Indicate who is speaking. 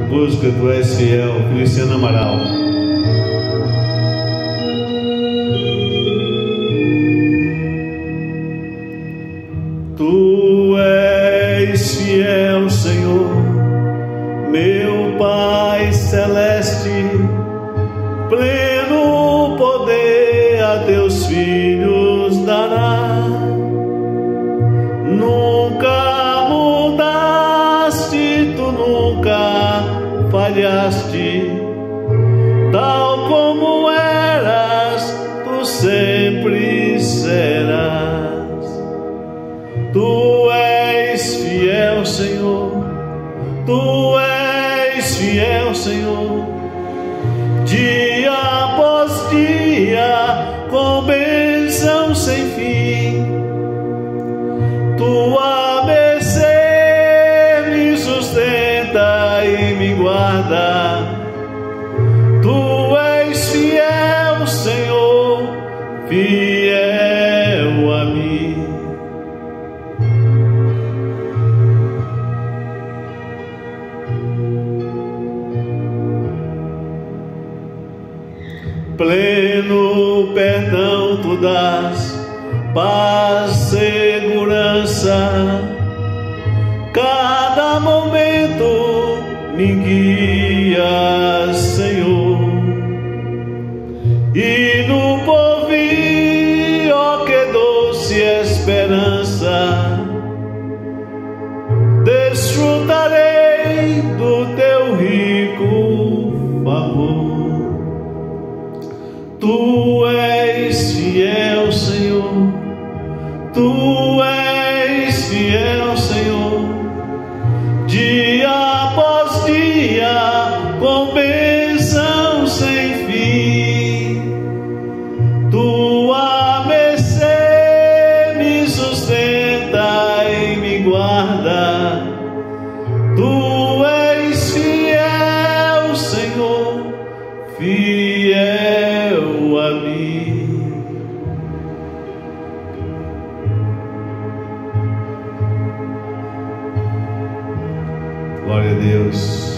Speaker 1: Música Tu És Fiel, Cristiano Amaral. Tu és fiel, Senhor, meu Pai celeste, pleno poder a Teus filhos dará. Nunca mudaste, Tu nunca falhaste, tal como eras, Tu sempre serás. Tu és fiel, Senhor, Tu és fiel, Senhor, dia após dia, com bênção sem fim. Tua mercê me sustenta e me guarda. Tu és fiel, Senhor, fiel a mim. Pleno perdão Tu dás, paz, segurança. Cada momento me guias, Senhor, e no porvir, ó que doce esperança, desfrutarei do Teu rico favor. Tu és fiel, Senhor, Tu és fiel, Senhor, dia após dia, com bênção sem fim. Tua mercê me sustenta e me guarda. Tu és fiel, Senhor, fiel a mim. Glória a Deus.